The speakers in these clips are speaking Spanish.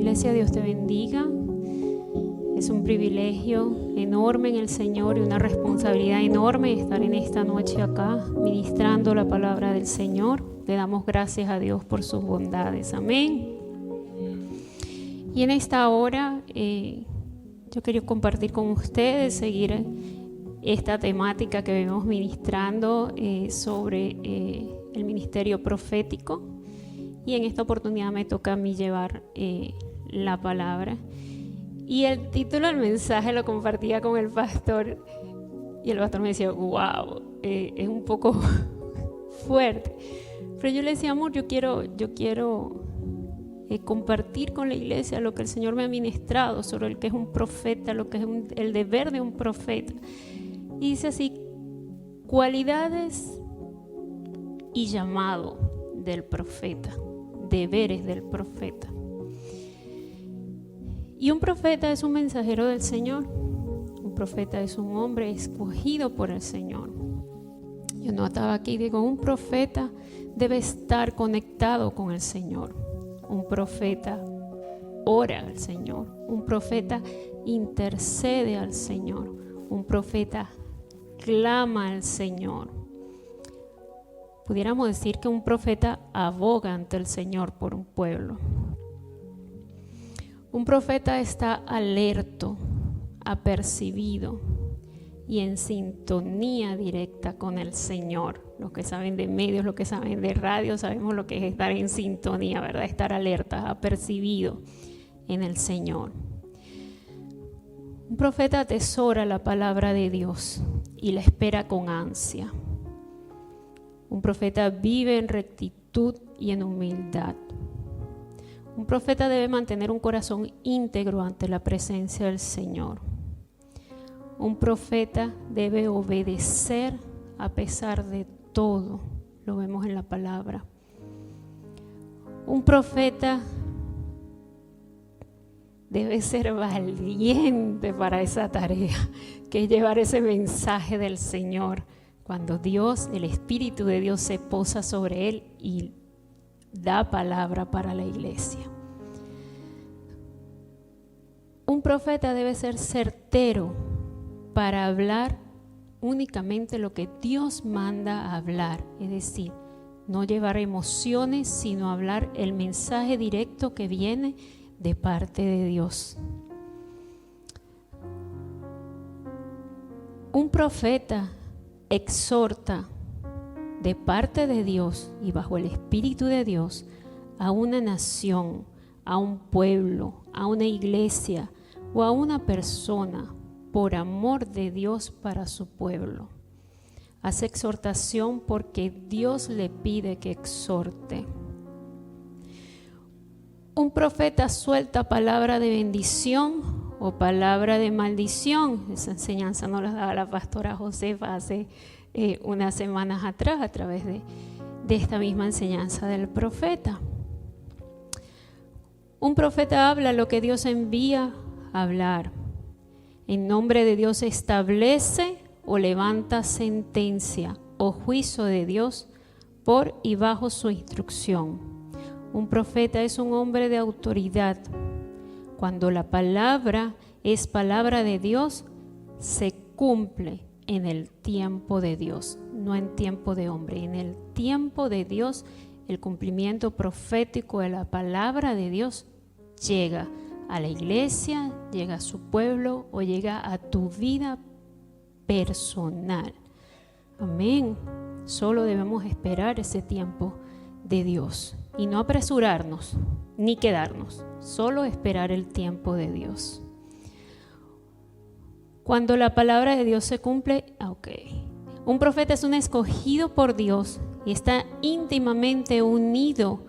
Iglesia, Dios te bendiga. Es un privilegio enorme en el Señor y una responsabilidad enorme estar en esta noche acá ministrando la palabra del Señor. Le damos gracias a Dios por sus bondades. Amén. Y en esta hora yo quería compartir con ustedes, seguir esta temática que venimos ministrando sobre el ministerio profético. Y en esta oportunidad me toca a mí llevar la palabra. Y el título del mensaje lo compartía con el pastor. Y el pastor me decía, wow, es un poco fuerte. Pero yo le decía, amor, yo quiero compartir con la iglesia lo que el Señor me ha ministrado sobre el que es un profeta, lo que es el deber de un profeta. Y dice así, cualidades y llamado del profeta, deberes del profeta. Y un profeta es un mensajero del Señor. Un profeta es un hombre escogido por el Señor. Yo no estaba aquí, digo, un profeta debe estar conectado con el Señor. Un profeta ora al Señor. Un profeta intercede al Señor. Un profeta clama al Señor. Pudiéramos decir que un profeta aboga ante el Señor por un pueblo. Un profeta está alerto, apercibido y en sintonía directa con el Señor. Los que saben de medios, los que saben de radio, sabemos lo que es estar en sintonía, ¿verdad? Estar alerta, apercibido en el Señor. Un profeta atesora la palabra de Dios y la espera con ansia. Un profeta vive en rectitud y en humildad. Un profeta debe mantener un corazón íntegro ante la presencia del Señor. Un profeta debe obedecer a pesar de todo. Lo vemos en la palabra. Un profeta debe ser valiente para esa tarea, que es llevar ese mensaje del Señor. Cuando Dios, el Espíritu de Dios se posa sobre él y da palabra para la iglesia. Un profeta debe ser certero para hablar únicamente lo que Dios manda a hablar, es decir, no llevar emociones, sino hablar el mensaje directo que viene de parte de Dios. Un profeta exhorta de parte de Dios y bajo el Espíritu de Dios a una nación, a un pueblo, a una iglesia o a una persona por amor de Dios para su pueblo. Hace exhortación porque Dios le pide que exhorte. Un profeta suelta palabra de bendición o palabra de maldición. Esa enseñanza nos la daba la pastora Josefa hace unas semanas atrás a través de esta misma enseñanza del profeta. Un profeta habla lo que Dios envía a hablar. En nombre de Dios establece o levanta sentencia o juicio de Dios por y bajo su instrucción. Un profeta es un hombre de autoridad. Cuando la palabra es palabra de Dios, se cumple en el tiempo de Dios, no en tiempo de hombre. En el tiempo de Dios, el cumplimiento profético de la palabra de Dios llega a la iglesia, llega a su pueblo o llega a tu vida personal. Amén. Solo debemos esperar ese tiempo de Dios y no apresurarnos ni quedarnos, solo esperar el tiempo de Dios. Cuando la palabra de Dios se cumple, un profeta es un escogido por Dios y está íntimamente unido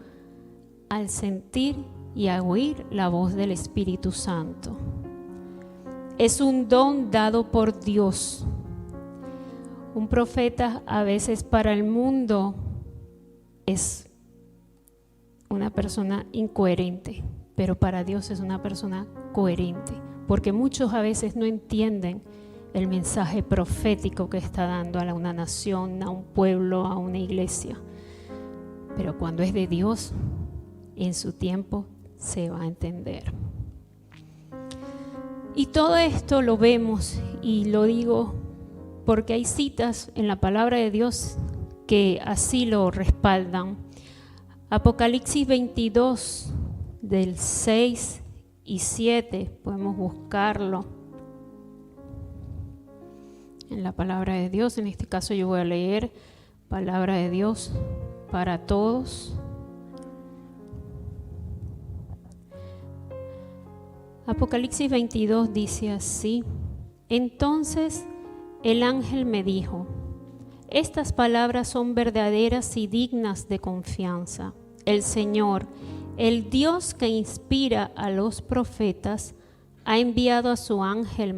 al sentir y a oír la voz del Espíritu Santo. Es un don dado por Dios. Un profeta a veces para el mundo es una persona incoherente, pero para Dios es una persona coherente, porque muchos a veces no entienden el mensaje profético que está dando a una nación, a un pueblo, a una iglesia. Pero cuando es de Dios, en su tiempo se va a entender. Y todo esto lo vemos, y lo digo porque hay citas en la palabra de Dios que así lo respaldan. Apocalipsis 22, del 6 y 7, podemos buscarlo en la palabra de Dios. En este caso yo voy a leer palabra de Dios para todos. Apocalipsis 22 dice así: entonces el ángel me dijo, estas palabras son verdaderas y dignas de confianza. El Señor, el Dios que inspira a los profetas, ha enviado a su ángel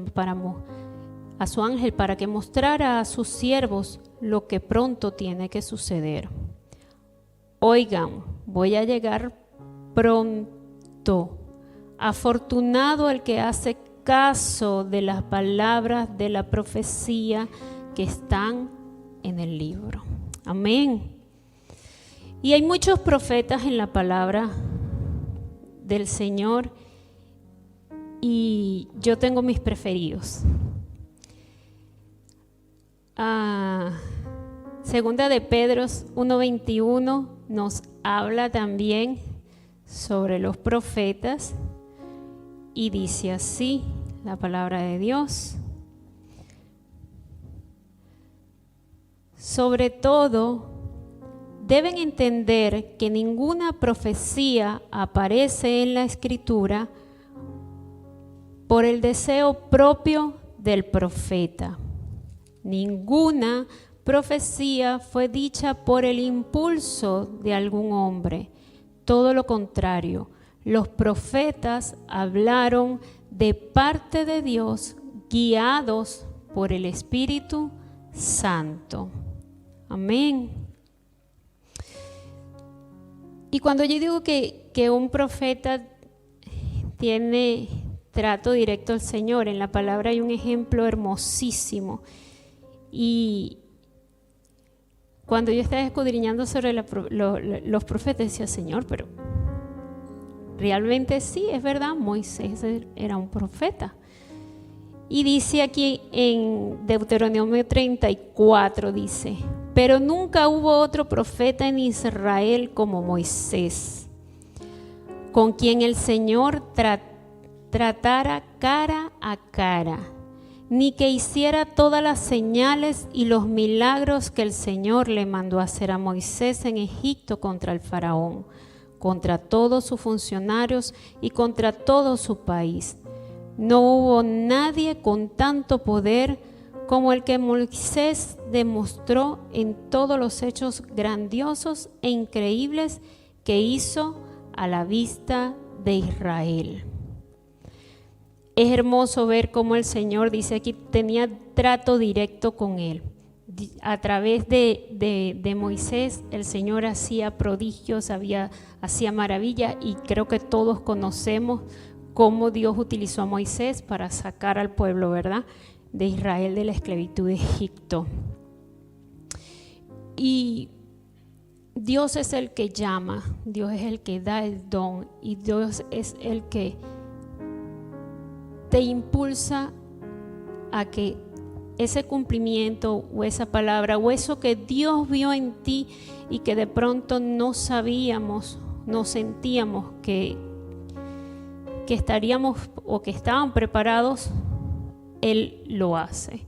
para que mostrara a sus siervos lo que pronto tiene que suceder. Oigan, voy a llegar pronto. Afortunado el que hace caso de las palabras de la profecía que están en el libro. Amén. Y hay muchos profetas en la palabra del Señor, y yo tengo mis preferidos. Segunda de Pedro 1:21 nos habla también sobre los profetas. Y dice así la palabra de Dios: sobre todo, deben entender que ninguna profecía aparece en la Escritura por el deseo propio del profeta. Ninguna profecía fue dicha por el impulso de algún hombre. Todo lo contrario. Los profetas hablaron de parte de Dios, guiados por el Espíritu Santo. Amén. Y cuando yo digo que un profeta tiene trato directo al Señor, en la palabra hay un ejemplo hermosísimo. Y cuando yo estaba escudriñando sobre los profetas, decía, Señor, pero realmente sí, es verdad, Moisés era un profeta. Y dice aquí en Deuteronomio 34, dice, pero nunca hubo otro profeta en Israel como Moisés, con quien el Señor tratara cara a cara, ni que hiciera todas las señales y los milagros que el Señor le mandó hacer a Moisés en Egipto contra el faraón, contra todos sus funcionarios y contra todo su país. No hubo nadie con tanto poder como el que Moisés demostró en todos los hechos grandiosos e increíbles que hizo a la vista de Israel. Es hermoso ver cómo el Señor, dice aquí, tenía trato directo con él. A través de Moisés, el Señor hacía prodigios, hacía maravillas, y creo que todos conocemos cómo Dios utilizó a Moisés para sacar al pueblo, ¿verdad?, de Israel de la esclavitud de Egipto. Y Dios es el que llama, Dios es el que da el don, y Dios es el que te impulsa a que ese cumplimiento o esa palabra o eso que Dios vio en ti y que de pronto no sabíamos, no sentíamos que estaríamos o que estaban preparados, Él lo hace.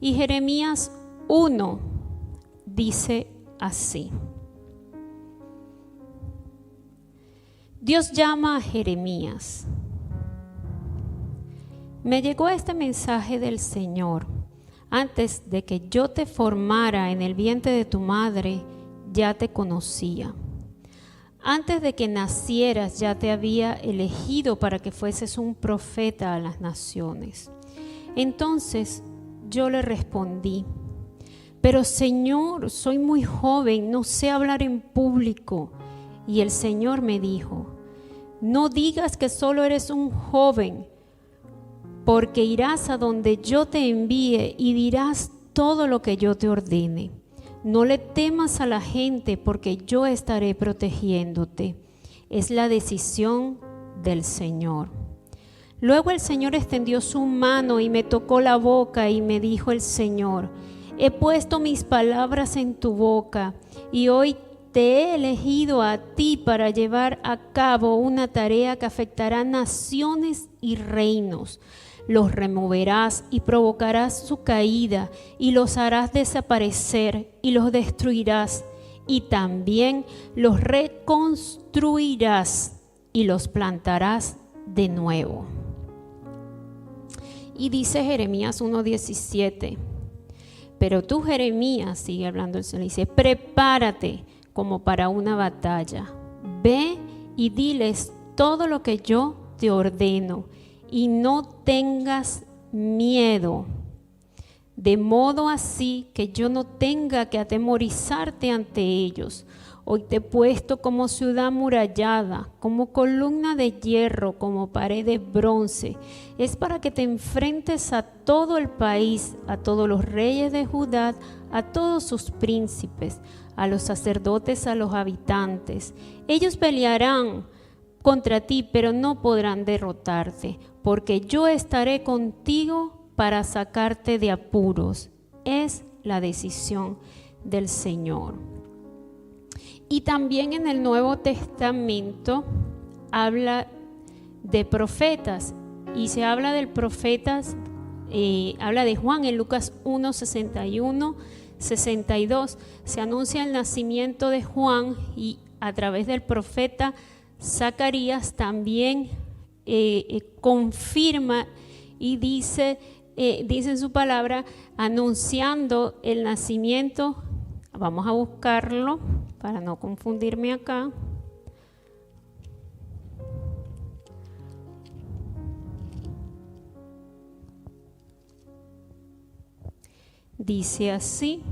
Y Jeremías 1 dice así: Dios llama a Jeremías. Me llegó este mensaje del Señor. Antes de que yo te formara en el vientre de tu madre, ya te conocía. Antes de que nacieras, ya te había elegido para que fueses un profeta a las naciones. Entonces yo le respondí, pero Señor, soy muy joven, no sé hablar en público. Y el Señor me dijo, no digas que solo eres un joven, porque irás a donde yo te envíe y dirás todo lo que yo te ordene. No le temas a la gente, porque yo estaré protegiéndote. Es la decisión del Señor. Luego el Señor extendió su mano y me tocó la boca y me dijo el Señor: he puesto mis palabras en tu boca y hoy te he elegido a ti para llevar a cabo una tarea que afectará naciones y reinos. Los removerás y provocarás su caída y los harás desaparecer y los destruirás, y también los reconstruirás y los plantarás de nuevo. Y dice Jeremías 1:17, pero tú, Jeremías, sigue hablando el Señor, dice: prepárate como para una batalla, ve y diles todo lo que yo te ordeno y no tengas miedo, de modo así que yo no tenga que atemorizarte ante ellos. Hoy te he puesto como ciudad amurallada, como columna de hierro, como pared de bronce. Es para que te enfrentes a todo el país, a todos los reyes de Judá, a todos sus príncipes, a los sacerdotes, a los habitantes. Ellos pelearán contra ti, pero no podrán derrotarte, porque yo estaré contigo para sacarte de apuros. Es la decisión del Señor. Y también en el Nuevo Testamento habla de profetas, y se habla del profetas, habla de Juan en Lucas 1, 61, 62. Se anuncia el nacimiento de Juan y a través del profeta Zacarías también confirma y dice en su palabra, anunciando el nacimiento. Vamos a buscarlo para no confundirme acá. Dice así: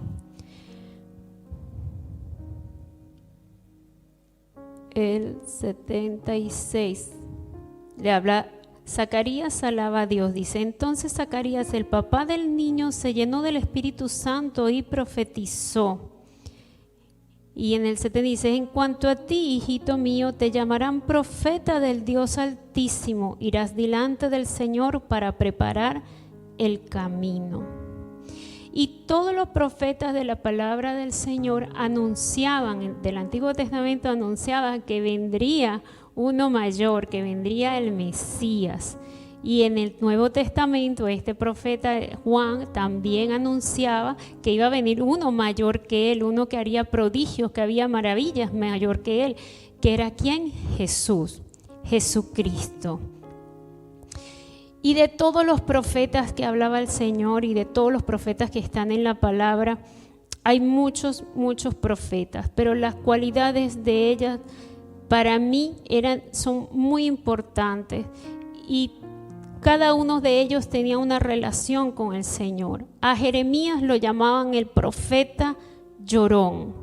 el 76 le habla. Zacarías alaba a Dios, dice: entonces Zacarías, el papá del niño, se llenó del Espíritu Santo y profetizó. Y en el 7 dice: en cuanto a ti, hijito mío, te llamarán profeta del Dios Altísimo, irás delante del Señor para preparar el camino. Y todos los profetas de la palabra del Señor anunciaban, del Antiguo Testamento anunciaban que vendría uno mayor, que vendría el Mesías. Y en el Nuevo Testamento este profeta Juan también anunciaba que iba a venir uno mayor que él, uno que haría prodigios, que había maravillas mayor que él, que era ¿quién? Jesús, Jesucristo. Y de todos los profetas que hablaba el Señor y de todos los profetas que están en la palabra, hay muchos profetas, pero las cualidades de ellas para mí son muy importantes, y cada uno de ellos tenía una relación con el Señor. A Jeremías lo llamaban el profeta llorón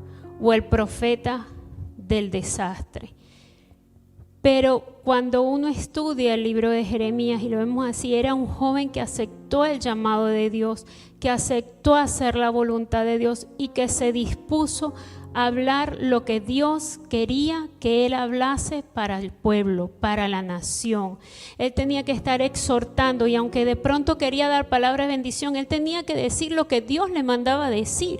o el profeta del desastre. Pero cuando uno estudia el libro de Jeremías y lo vemos así, era un joven que aceptó el llamado de Dios, que aceptó hacer la voluntad de Dios y que se dispuso a hablar lo que Dios quería que él hablase para el pueblo, para la nación. Él tenía que estar exhortando, y aunque de pronto quería dar palabras de bendición, él tenía que decir lo que Dios le mandaba decir.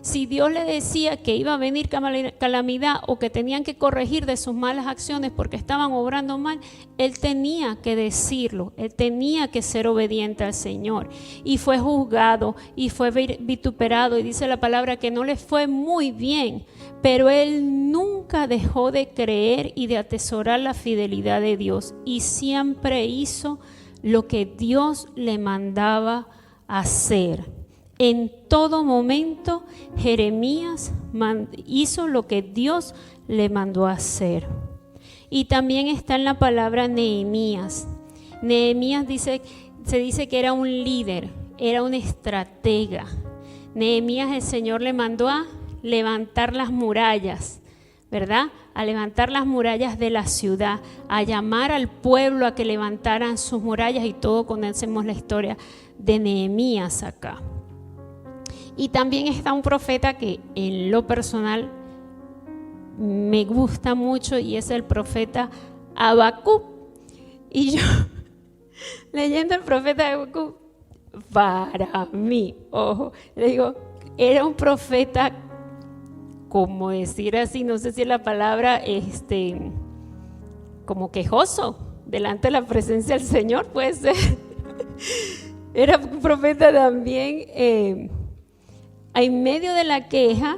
Si Dios le decía que iba a venir calamidad o que tenían que corregir de sus malas acciones porque estaban obrando mal, él tenía que decirlo, él tenía que ser obediente al Señor. Y fue juzgado y fue vituperado, y dice la palabra que no le fue muy bien, pero él nunca dejó de creer y de atesorar la fidelidad de Dios, y siempre hizo lo que Dios le mandaba hacer. En todo momento, Jeremías hizo lo que Dios le mandó a hacer. Y también está en la palabra Nehemías. Nehemías se dice que era un líder, era un estratega. Nehemías, el Señor le mandó a levantar las murallas, ¿verdad? A levantar las murallas de la ciudad, a llamar al pueblo a que levantaran sus murallas, y todos conocemos la historia de Nehemías acá. Y también está un profeta que en lo personal me gusta mucho, y es el profeta Habacuc. Y yo, leyendo el profeta Habacuc, para mí, ojo, le digo, era un profeta, como decir así, no sé si es la palabra, como quejoso, delante de la presencia del Señor, puede ser. Era un profeta también, en medio de la queja,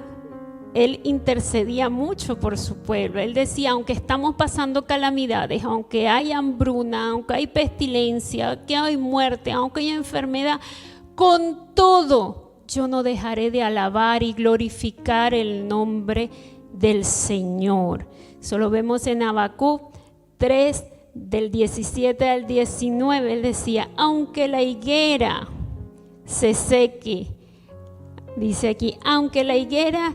él intercedía mucho por su pueblo. Él decía, aunque estamos pasando calamidades, aunque hay hambruna, aunque hay pestilencia, que hay muerte, aunque hay enfermedad, con todo yo no dejaré de alabar y glorificar el nombre del Señor. Eso lo vemos en Habacuc 3, del 17 al 19. Él decía, aunque la higuera se seque, dice aquí, aunque la higuera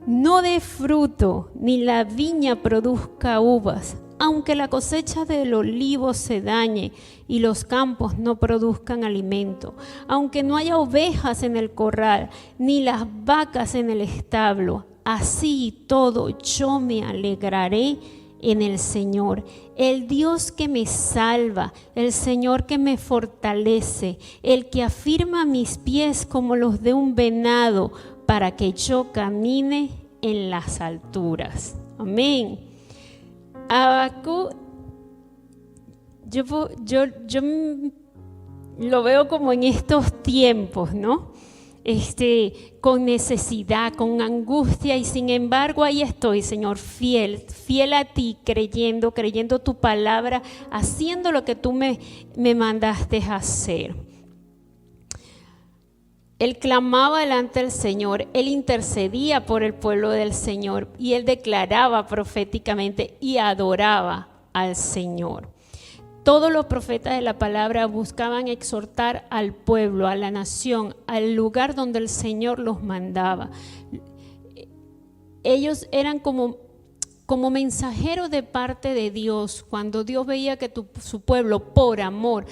no dé fruto, ni la viña produzca uvas, aunque la cosecha del olivo se dañe y los campos no produzcan alimento, aunque no haya ovejas en el corral, ni las vacas en el establo, así y todo yo me alegraré en el Señor, el Dios que me salva, el Señor que me fortalece, el que afirma mis pies como los de un venado, para que yo camine en las alturas. Amén. Habacuc, yo lo veo como en estos tiempos, ¿no? Con necesidad, con angustia, y sin embargo ahí estoy, Señor, fiel a ti, creyendo tu palabra, haciendo lo que tú me mandaste a hacer. Él clamaba delante del Señor, él intercedía por el pueblo del Señor y él declaraba proféticamente y adoraba al Señor. Todos los profetas de la palabra buscaban exhortar al pueblo, a la nación, al lugar donde el Señor los mandaba. Ellos eran como mensajeros de parte de Dios. Cuando Dios veía que su pueblo, por amor,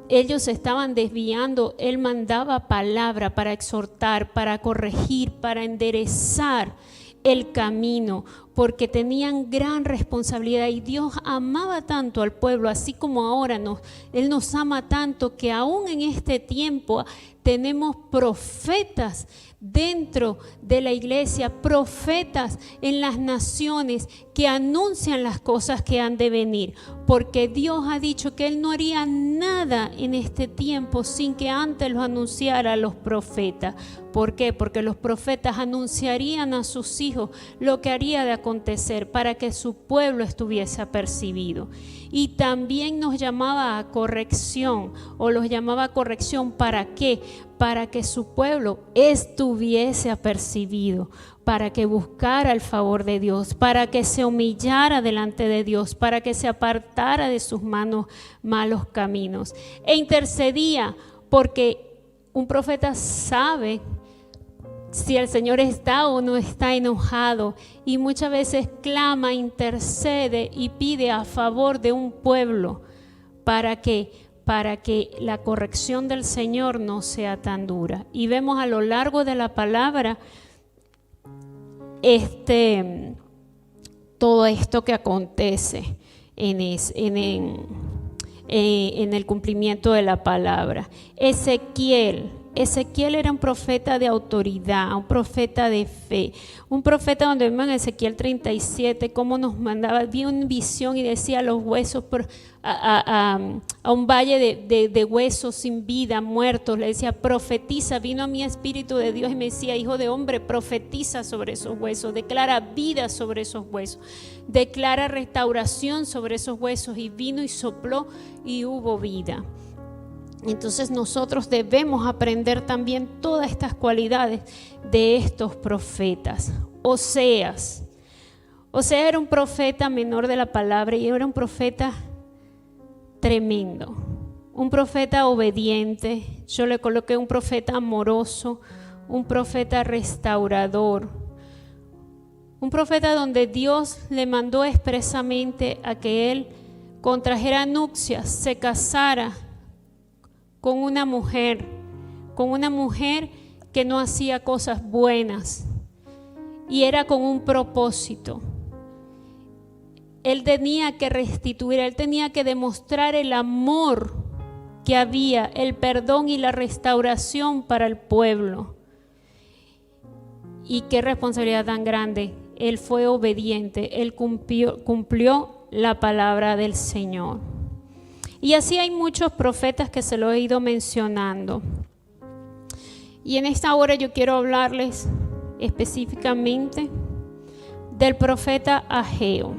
ellos estaban desviando, Él mandaba palabra para exhortar, para corregir, para enderezar el camino, porque tenían gran responsabilidad y Dios amaba tanto al pueblo, así como ahora Él nos ama tanto que aún en este tiempo tenemos profetas dentro de la iglesia, profetas en las naciones que anuncian las cosas que han de venir, porque Dios ha dicho que Él no haría nada en este tiempo sin que antes lo anunciara a los profetas. ¿Por qué? Porque los profetas anunciarían a sus hijos lo que haría de acontecer para que su pueblo estuviese apercibido. Y también nos llamaba a corrección, o los llamaba a corrección, ¿para qué? Para que su pueblo estuviese apercibido, para que buscara el favor de Dios, para que se humillara delante de Dios, para que se apartara de sus manos malos caminos. E intercedía, porque un profeta sabe si el Señor está o no está enojado, y muchas veces clama, intercede y pide a favor de un pueblo para que la corrección del Señor no sea tan dura. Y vemos a lo largo de la palabra todo esto que acontece en el cumplimiento de la palabra. Ezequiel era un profeta de autoridad, un profeta de fe, un profeta donde vemos en Ezequiel 37 cómo nos mandaba, vi una visión y decía a los huesos, a un valle de huesos sin vida, muertos, le decía profetiza, vino a mi espíritu de Dios y me decía, hijo de hombre, profetiza sobre esos huesos, declara vida sobre esos huesos, declara restauración sobre esos huesos, y vino y sopló y hubo vida. Entonces nosotros debemos aprender también todas estas cualidades de estos profetas. Oseas era un profeta menor de la palabra y era un profeta tremendo, un profeta obediente. Yo le coloqué un profeta amoroso, un profeta restaurador, un profeta donde Dios le mandó expresamente a que él contrajera nupcias, se casara con una mujer que no hacía cosas buenas, y era con un propósito. él tenía que restituir, él tenía que demostrar el amor que había, el perdón y la restauración para el pueblo. Y qué responsabilidad tan grande. Él fue obediente, él cumplió la palabra del Señor. Y así hay muchos profetas que se lo he ido mencionando. Y en esta hora yo quiero hablarles específicamente del profeta Ageo.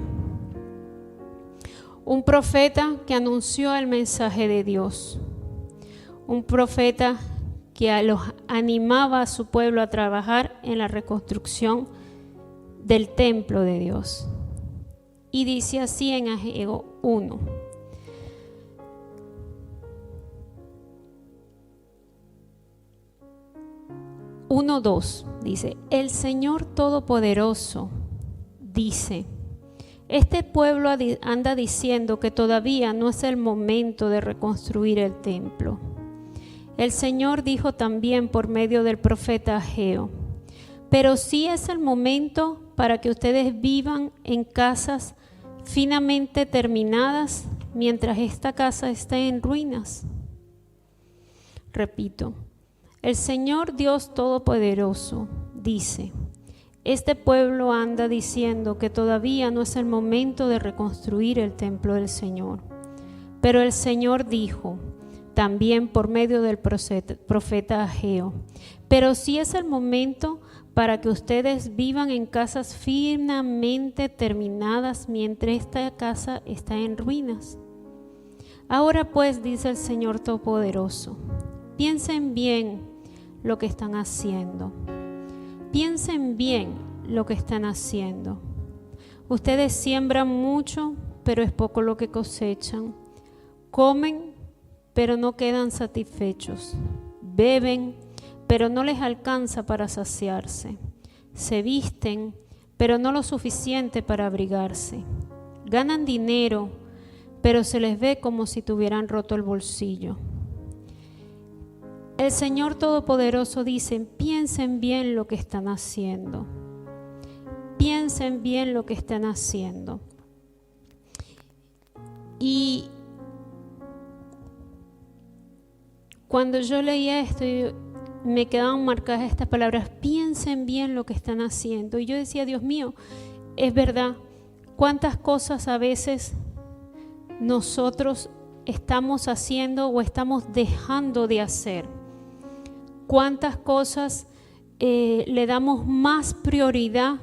Un profeta que anunció el mensaje de Dios. Un profeta que los animaba a su pueblo a trabajar en la reconstrucción del templo de Dios. Y dice así en Ageo 1. Uno, 2, dice: el Señor Todopoderoso dice: este pueblo anda diciendo que todavía no es el momento de reconstruir el templo. El Señor dijo también por medio del profeta Ageo: pero sí es el momento para que ustedes vivan en casas finamente terminadas mientras esta casa esté en ruinas. Repito, el Señor Dios Todopoderoso dice: este pueblo anda diciendo que todavía no es el momento de reconstruir el templo del Señor. Pero el Señor dijo también por medio del profeta Ageo: pero sí es el momento para que ustedes vivan en casas firmemente terminadas mientras esta casa está en ruinas. Ahora pues, dice el Señor Todopoderoso, piensen bien lo que están haciendo. Piensen bien lo que están haciendo. Ustedes siembran mucho, pero es poco lo que cosechan. Comen, pero no quedan satisfechos. Beben, pero no les alcanza para saciarse. Se visten, pero no lo suficiente para abrigarse. Ganan dinero, pero se les ve como si tuvieran roto el bolsillo. El Señor Todopoderoso dice: piensen bien lo que están haciendo. Piensen bien lo que están haciendo. Y cuando yo leía esto, me quedaban marcadas estas palabras: piensen bien lo que están haciendo. Y yo decía: Dios mío, es verdad, cuántas cosas a veces nosotros estamos haciendo o estamos dejando de hacer. Cuántas cosas le damos más prioridad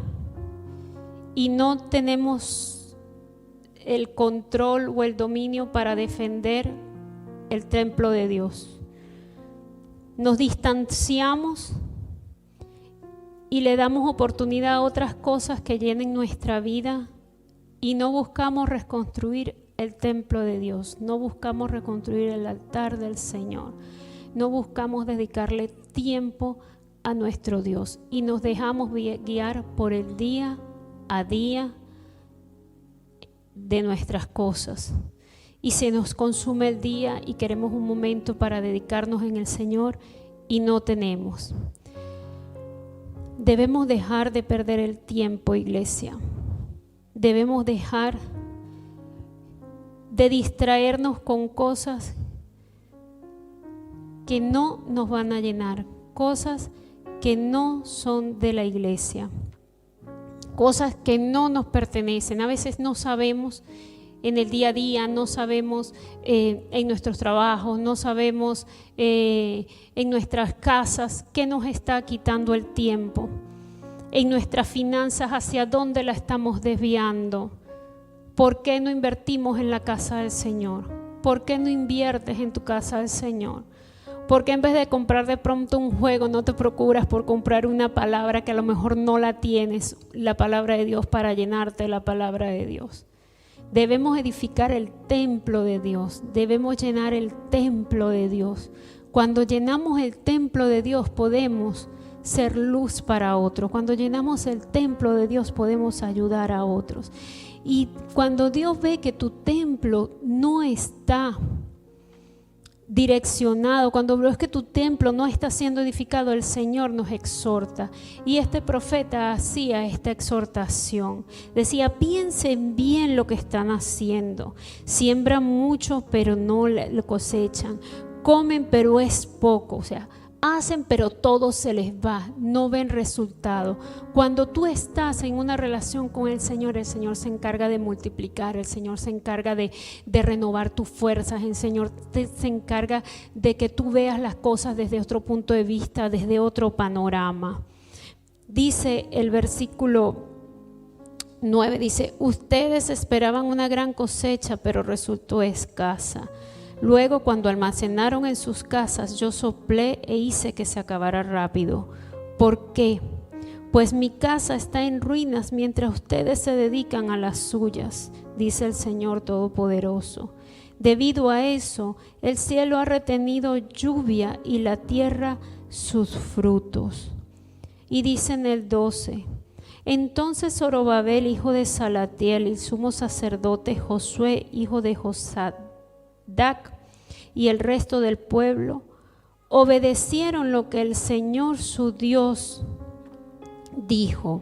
y no tenemos el control o el dominio para defender el templo de Dios. Nos distanciamos y le damos oportunidad a otras cosas que llenen nuestra vida y no buscamos reconstruir el templo de Dios, no buscamos reconstruir el altar del Señor, no buscamos dedicarle tiempo a nuestro Dios y nos dejamos guiar por el día a día de nuestras cosas. Y se nos consume el día y queremos un momento para dedicarnos en el Señor y no tenemos. Debemos dejar de perder el tiempo, iglesia. Debemos dejar de distraernos con cosas que no nos van a llenar, cosas que no son de la iglesia, cosas que no nos pertenecen. A veces no sabemos en el día a día, no sabemos en nuestros trabajos, no sabemos en nuestras casas qué nos está quitando el tiempo, en nuestras finanzas hacia dónde la estamos desviando. ¿Por qué no invertimos en la casa del Señor? ¿Por qué no inviertes en tu casa del Señor? ¿Por qué en vez de comprar de pronto un juego no te procuras por comprar una palabra que a lo mejor no la tienes, la palabra de Dios, para llenarte la palabra de Dios? Debemos edificar el templo de Dios, debemos llenar el templo de Dios. Cuando llenamos el templo de Dios podemos ser luz para otros. Cuando llenamos el templo de Dios podemos ayudar a otros. Y cuando Dios ve que tu templo no está direccionado, cuando ves que tu templo no está siendo edificado, el Señor nos exhorta. Y este profeta hacía esta exhortación. Decía, piensen bien lo que están haciendo. Siembran mucho, pero no lo cosechan. Comen, pero es poco. O sea, hacen, pero todo se les va, no ven resultado. Cuando tú estás en una relación con el Señor se encarga de multiplicar, el Señor se encarga de renovar tus fuerzas, el Señor se encarga de que tú veas las cosas desde otro punto de vista, desde otro panorama. Dice el versículo 9, dice, ustedes esperaban una gran cosecha, pero resultó escasa. Luego, cuando almacenaron en sus casas, yo soplé e hice que se acabara rápido. ¿Por qué? Pues mi casa está en ruinas mientras ustedes se dedican a las suyas, dice el Señor Todopoderoso. Debido a eso, el cielo ha retenido lluvia y la tierra sus frutos. Y dice en el 12, entonces Zorobabel, hijo de Salatiel, y el sumo sacerdote Josué, hijo de Josadac, y el resto del pueblo obedecieron lo que el Señor su Dios dijo,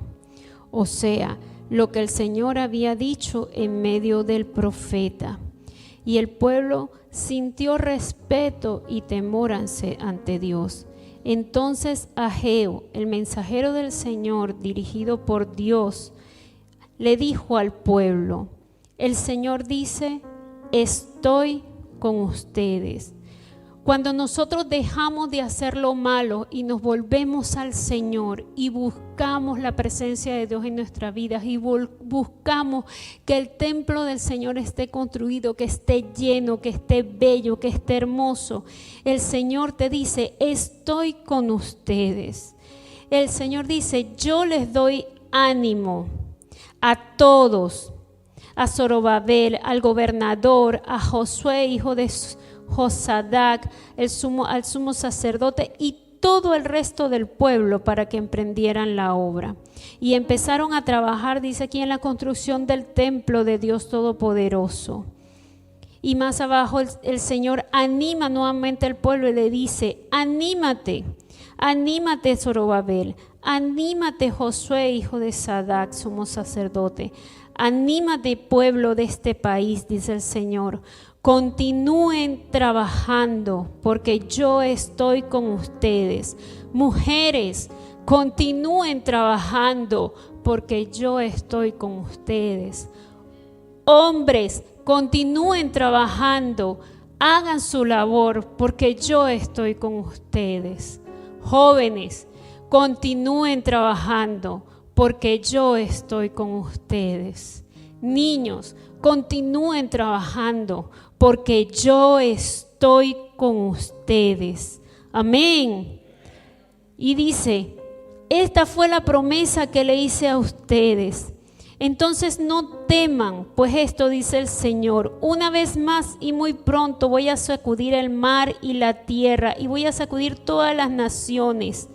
o sea, lo que el Señor había dicho en medio del profeta. Y el pueblo sintió respeto y temor ante Dios. Entonces Ageo, el mensajero del Señor, dirigido por Dios, le dijo al pueblo, el Señor dice, estoy con ustedes. Cuando nosotros dejamos de hacer lo malo y nos volvemos al Señor y buscamos la presencia de Dios en nuestras vidas y buscamos que el templo del Señor esté construido, que esté lleno, que esté bello, que esté hermoso, el Señor te dice, estoy con ustedes. El Señor dice, yo les doy ánimo a todos, a Zorobabel, al gobernador, a Josué, hijo de Josadac, al sumo sacerdote y todo el resto del pueblo para que emprendieran la obra. Y empezaron a trabajar, dice aquí, en la construcción del templo de Dios Todopoderoso. Y más abajo el Señor anima nuevamente al pueblo y le dice, anímate, anímate Zorobabel, anímate Josué, hijo de Sadac, sumo sacerdote. Anímate, pueblo de este país, dice el Señor. Continúen trabajando porque yo estoy con ustedes. Mujeres, continúen trabajando porque yo estoy con ustedes. Hombres, continúen trabajando. Hagan su labor porque yo estoy con ustedes. Jóvenes, continúen trabajando porque yo estoy con ustedes. Niños, continúen trabajando porque yo estoy con ustedes. Amén. Y dice, esta fue la promesa que le hice a ustedes. Entonces no teman, pues esto dice el Señor, una vez más y muy pronto voy a sacudir el mar y la tierra y voy a sacudir todas las naciones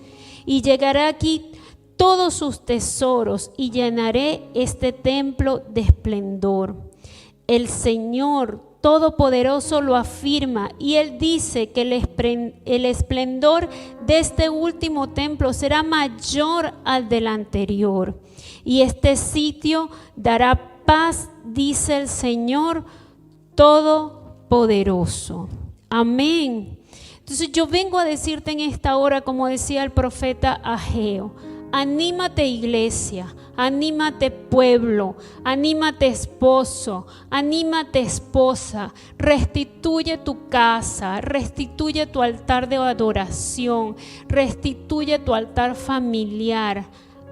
y llegará aquí todos sus tesoros y llenaré este templo de esplendor. El Señor Todopoderoso lo afirma y Él dice que el esplendor de este último templo será mayor al del anterior. Y este sitio dará paz, dice el Señor Todopoderoso. Amén. Entonces yo vengo a decirte en esta hora, como decía el profeta Ageo, anímate iglesia, anímate pueblo, anímate esposo, anímate esposa, restituye tu casa, restituye tu altar de adoración, restituye tu altar familiar.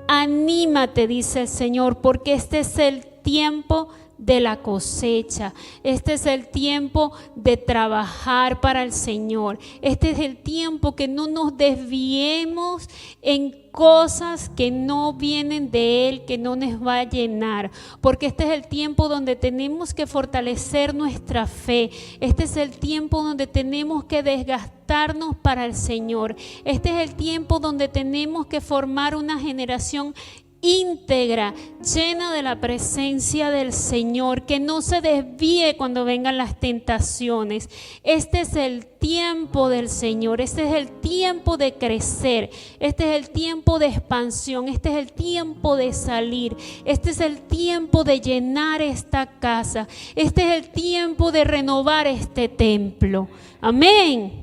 Anímate, dice el Señor, porque este es el tiempo de la cosecha. Este es el tiempo de trabajar para el Señor. Este es el tiempo que no nos desviemos en cosas que no vienen de Él, que no nos va a llenar, porque este es el tiempo donde tenemos que fortalecer nuestra fe. Este es el tiempo donde tenemos que desgastarnos para el Señor. Este es el tiempo donde tenemos que formar una generación íntegra, llena de la presencia del Señor, que no se desvíe cuando vengan las tentaciones. Este es el tiempo del Señor, este es el tiempo de crecer, este es el tiempo de expansión, este es el tiempo de salir, este es el tiempo de llenar esta casa, este es el tiempo de renovar este templo. Amén.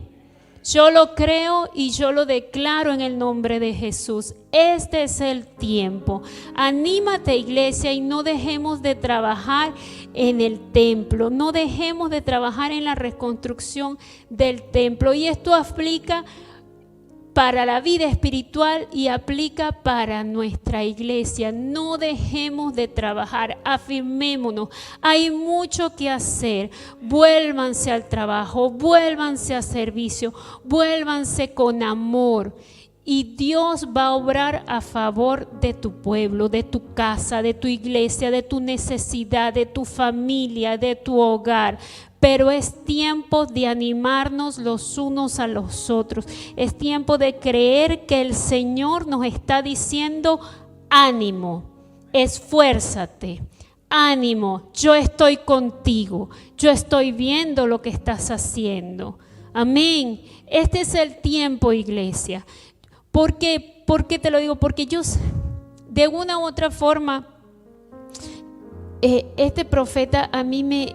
Yo lo creo y yo lo declaro en el nombre de Jesús. Este es el tiempo. Anímate, iglesia, y no dejemos de trabajar en el templo. No dejemos de trabajar en la reconstrucción del templo. Y esto aplica para la vida espiritual y aplica para nuestra iglesia. No dejemos de trabajar, afirmémonos. Hay mucho que hacer. Vuélvanse al trabajo, vuélvanse a servicio, vuélvanse con amor. Y Dios va a obrar a favor de tu pueblo, de tu casa, de tu iglesia, de tu necesidad, de tu familia, de tu hogar. Pero es tiempo de animarnos los unos a los otros. Es tiempo de creer que el Señor nos está diciendo: ánimo, esfuérzate, ánimo, yo estoy contigo, yo estoy viendo lo que estás haciendo. Amén. Este es el tiempo, iglesia. ¿Por qué te lo digo? Porque yo, de una u otra forma, este profeta a mí me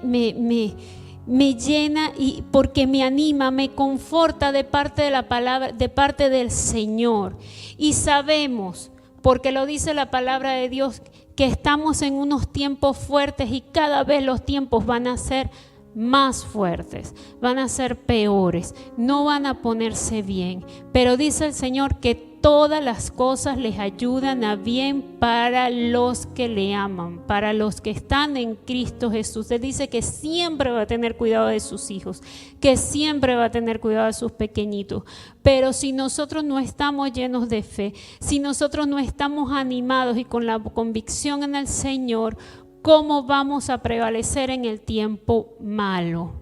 llena, y porque me anima, me conforta de parte de la palabra, de parte del Señor. Y sabemos, porque lo dice la palabra de Dios, que estamos en unos tiempos fuertes y cada vez los tiempos van a ser más fuertes, van a ser peores, no van a ponerse bien. Pero dice el Señor que todas las cosas les ayudan a bien para los que le aman, para los que están en Cristo Jesús. Él dice que siempre va a tener cuidado de sus hijos, que siempre va a tener cuidado de sus pequeñitos. Pero si nosotros no estamos llenos de fe, si nosotros no estamos animados y con la convicción en el Señor, ¿cómo vamos a prevalecer en el tiempo malo?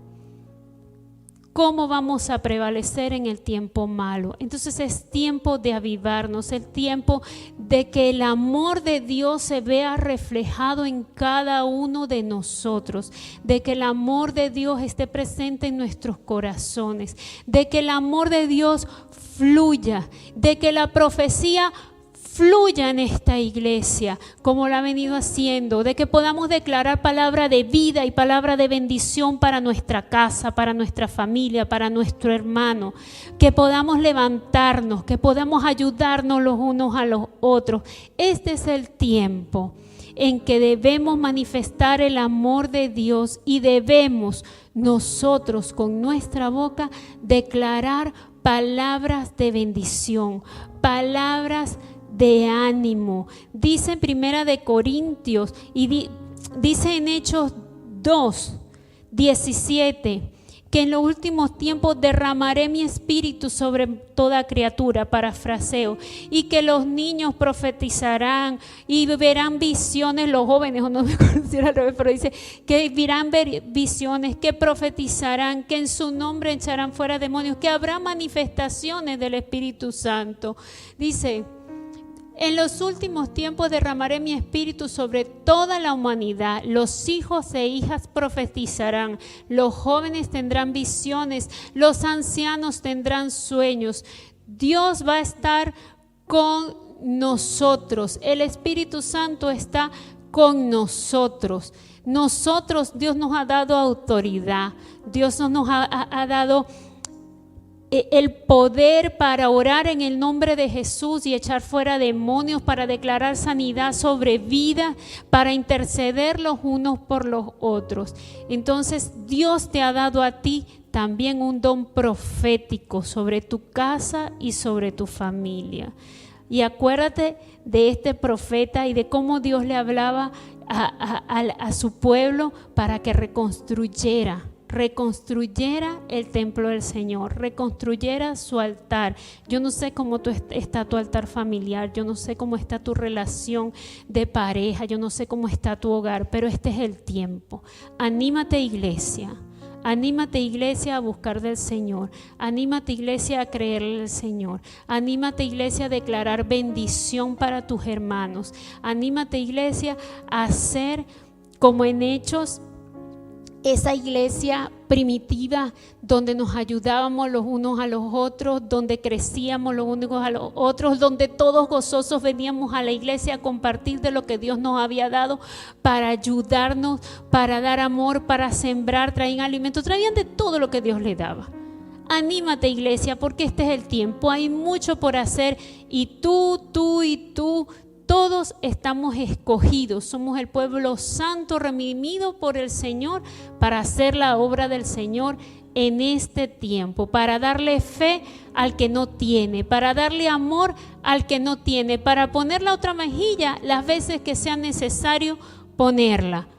¿Cómo vamos a prevalecer en el tiempo malo? Entonces es tiempo de avivarnos, es tiempo de que el amor de Dios se vea reflejado en cada uno de nosotros, de que el amor de Dios esté presente en nuestros corazones, de que el amor de Dios fluya, de que la profecía fluya en esta iglesia como lo ha venido haciendo, de que podamos declarar palabra de vida y palabra de bendición para nuestra casa, para nuestra familia, para nuestro hermano, que podamos levantarnos, que podamos ayudarnos los unos a los otros. Este es el tiempo en que debemos manifestar el amor de Dios y debemos nosotros con nuestra boca declarar palabras de bendición, palabras de ánimo. Dice en Primera de Corintios y dice en Hechos 2:17 que en los últimos tiempos derramaré mi espíritu sobre toda criatura, parafraseo, y que los niños profetizarán y verán visiones, los jóvenes, o no me acuerdo si era al revés, pero dice que verán visiones, que profetizarán, que en su nombre echarán fuera demonios, que habrá manifestaciones del Espíritu Santo. Dice: en los últimos tiempos derramaré mi espíritu sobre toda la humanidad. Los hijos e hijas profetizarán, los jóvenes tendrán visiones, los ancianos tendrán sueños. Dios va a estar con nosotros. El Espíritu Santo está con nosotros. Dios nos ha dado autoridad. Dios nos ha dado el poder para orar en el nombre de Jesús y echar fuera demonios, para declarar sanidad sobre vida, para interceder los unos por los otros. Entonces Dios te ha dado a ti también un don profético sobre tu casa y sobre tu familia. Y acuérdate de este profeta y de cómo Dios le hablaba a su pueblo para que reconstruyera el templo del Señor, reconstruyera su altar. Yo no sé cómo está tu altar familiar, yo no sé cómo está tu relación de pareja, yo no sé cómo está tu hogar, pero este es el tiempo. Anímate, iglesia, Anímate, iglesia, a buscar del Señor. Anímate, iglesia, a creerle al Señor. Anímate, iglesia, a declarar bendición para tus hermanos. Anímate, iglesia, a hacer como en Hechos, esa iglesia primitiva donde nos ayudábamos los unos a los otros, donde crecíamos los unos a los otros, donde todos gozosos veníamos a la iglesia a compartir de lo que Dios nos había dado para ayudarnos, para dar amor, para sembrar, traían alimento, traían de todo lo que Dios le daba. Anímate, iglesia, porque este es el tiempo, hay mucho por hacer y tú, todos estamos escogidos, somos el pueblo santo redimido por el Señor para hacer la obra del Señor en este tiempo, para darle fe al que no tiene, para darle amor al que no tiene, para poner la otra mejilla las veces que sea necesario ponerla,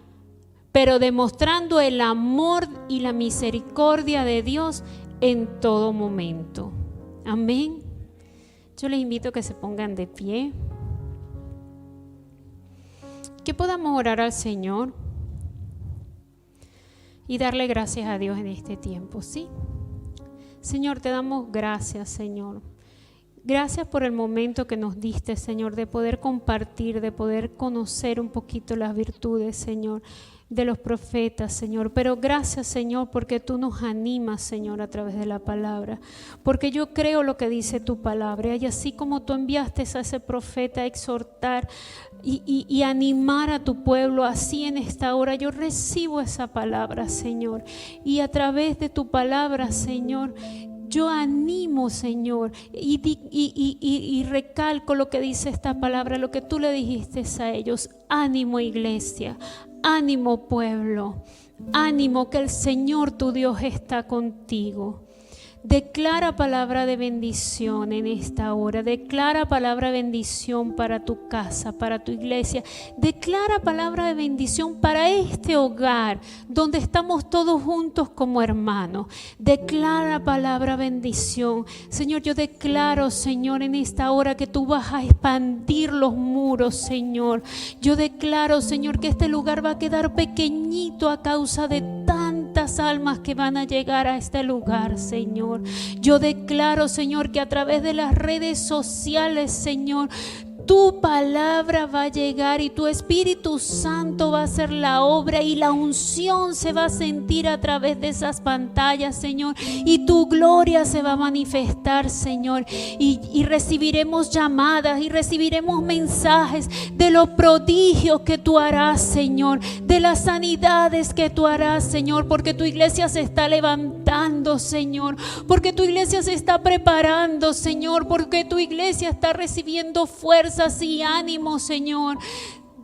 pero demostrando el amor y la misericordia de Dios en todo momento. Amén. Yo les invito a que se pongan de pie, que podamos orar al Señor y darle gracias a Dios en este tiempo, ¿sí? Señor, te damos gracias, Señor. Gracias por el momento que nos diste, Señor, de poder compartir, de poder conocer un poquito las virtudes, Señor, de los profetas, Señor. Pero gracias, Señor, porque tú nos animas, Señor, a través de la palabra. Porque yo creo lo que dice tu palabra. Y así como tú enviaste a ese profeta a exhortar y animar a tu pueblo, así en esta hora yo recibo esa palabra, Señor. Y a través de tu palabra, Señor, yo animo, Señor, y recalco lo que dice esta palabra, lo que tú le dijiste a ellos. Ánimo, iglesia, ánimo, pueblo, ánimo, que el Señor tu Dios está contigo. Declara palabra de bendición en esta hora. Declara palabra de bendición para tu casa, para tu iglesia. Declara palabra de bendición para este hogar donde estamos todos juntos como hermanos. Declara palabra de bendición. Señor, yo declaro, Señor, en esta hora que tú vas a expandir los muros, Señor. Yo declaro, Señor, que este lugar va a quedar pequeñito a causa de tantas almas que van a llegar a este lugar, Señor. Yo declaro, Señor, que a través de las redes sociales, Señor, tu palabra va a llegar y tu Espíritu Santo va a hacer la obra y la unción se va a sentir a través de esas pantallas, Señor, y tu gloria se va a manifestar, Señor, y recibiremos llamadas y recibiremos mensajes de los prodigios que tú harás, Señor, de las sanidades que tú harás, Señor, porque tu iglesia se está levantando, Señor, porque tu iglesia se está preparando, Señor, porque tu iglesia está recibiendo fuerza y ánimo, Señor.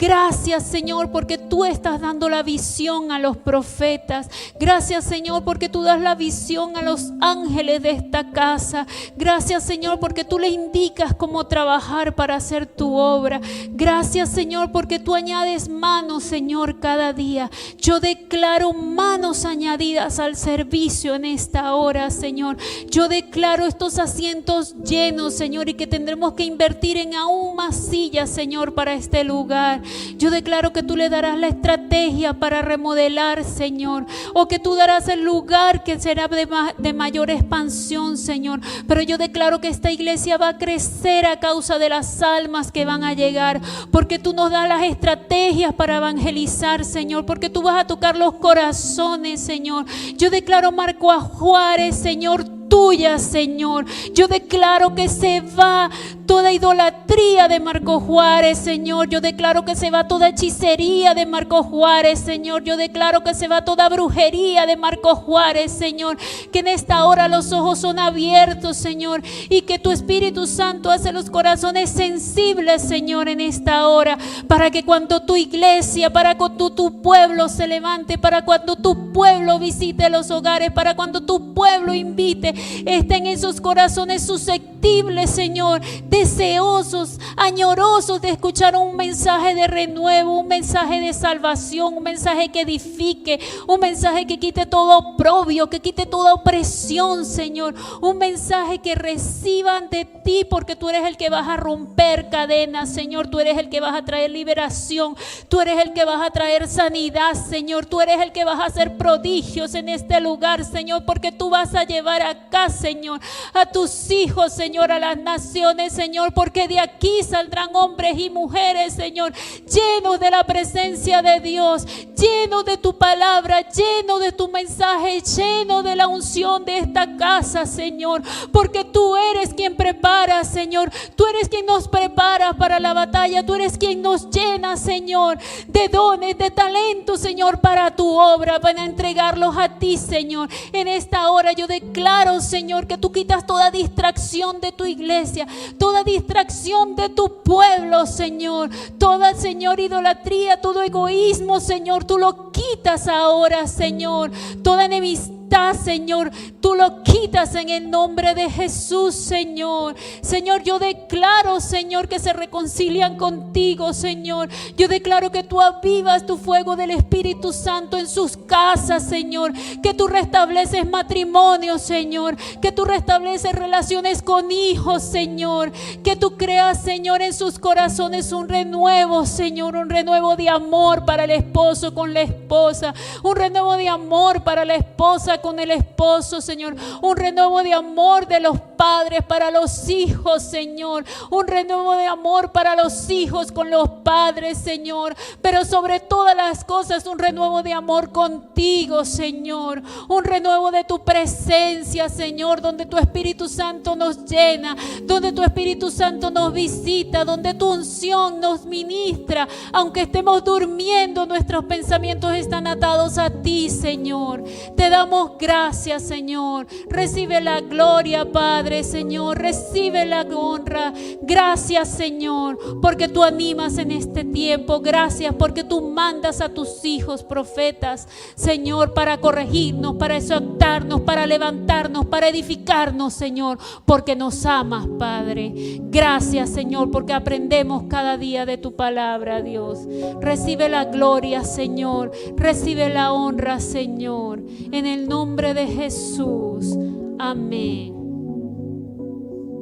Gracias, Señor, porque tú estás dando la visión a los profetas. Gracias, Señor, porque tú das la visión a los ángeles de esta casa. Gracias, Señor, porque tú le indicas cómo trabajar para hacer tu obra. Gracias, Señor, porque tú añades manos, Señor, cada día. Yo declaro manos añadidas al servicio en esta hora, Señor. Yo declaro estos asientos llenos, Señor, y que tendremos que invertir en aún más sillas, Señor, para este lugar. Yo declaro que tú le darás la estrategia para remodelar, Señor, o que tú darás el lugar que será de mayor expansión, Señor. Pero yo declaro que esta iglesia va a crecer a causa de las almas que van a llegar, porque tú nos das las estrategias para evangelizar, Señor, porque tú vas a tocar los corazones, Señor. Yo declaro Marco a Juárez, Señor, tuya, Señor. Yo declaro que se va toda idolatría de Marco Juárez, Señor. Yo declaro que se va toda hechicería de Marco Juárez, Señor. Yo declaro que se va toda brujería de Marco Juárez, Señor. Que en esta hora los ojos son abiertos, Señor, y que tu Espíritu Santo hace los corazones sensibles, Señor, en esta hora, para que cuando tu iglesia, para cuando tu pueblo se levante, para cuando tu pueblo visite los hogares, para cuando tu pueblo invite, estén esos corazones susceptibles, Señor, deseosos, añorosos de escuchar un mensaje de renuevo, un mensaje de salvación, un mensaje que edifique, un mensaje que quite todo oprobio, que quite toda opresión, Señor, un mensaje que reciban de ti, ti, porque tú eres el que vas a romper cadenas, Señor. Tú eres el que vas a traer liberación. Tú eres el que vas a traer sanidad, Señor. Tú eres el que vas a hacer prodigios en este lugar, Señor, porque tú vas a llevar acá, Señor, a tus hijos, Señor, a las naciones, Señor, porque de aquí saldrán hombres y mujeres, Señor, llenos de la presencia de Dios, llenos de tu palabra, llenos de tu mensaje, llenos de la unción de esta casa, Señor, porque tú eres quien prepara, Señor. Tú eres quien nos prepara para la batalla. Tú eres quien nos llena, Señor, de dones, de talentos, Señor, para tu obra, para entregarlos a ti, Señor. En esta hora yo declaro, Señor, que tú quitas toda distracción de tu iglesia, toda distracción de tu pueblo, Señor, toda, Señor, idolatría, todo egoísmo, Señor, tú lo quitas ahora, Señor, toda enemistad, Señor, tú lo quitas en el nombre de Jesús, Señor. Señor, yo declaro, Señor, que se reconcilian contigo, Señor. Yo declaro que tú avivas tu fuego del Espíritu Santo en sus casas, Señor, que tú restableces matrimonio, Señor, que tú restableces relaciones con hijos, Señor, que tú creas, Señor, en sus corazones un renuevo, Señor, un renuevo de amor para el esposo con la esposa, un renuevo de amor para la esposa con el esposo, Señor, un renuevo de amor de los padres para los hijos, Señor, un renuevo de amor para los hijos con los padres, Señor, pero sobre todas las cosas un renuevo de amor contigo, Señor, un renuevo de tu presencia, Señor, donde tu Espíritu Santo nos llena, donde tu Espíritu Santo nos visita, donde tu unción nos ministra. Aunque estemos durmiendo, nuestros pensamientos están atados a ti, Señor. Te damos gracias, Señor. Recibe la gloria, Padre, Señor. Recibe la honra. Gracias, Señor, porque tú animas en este tiempo. Gracias porque tú mandas a tus hijos profetas, Señor, para corregirnos, para exhortarnos, para levantarnos, para edificarnos, Señor, porque nos amas, Padre. Gracias, Señor, porque aprendemos cada día de tu palabra, Dios. Recibe la gloria, Señor. Recibe la honra, Señor. En el nombre de Jesús. Amén.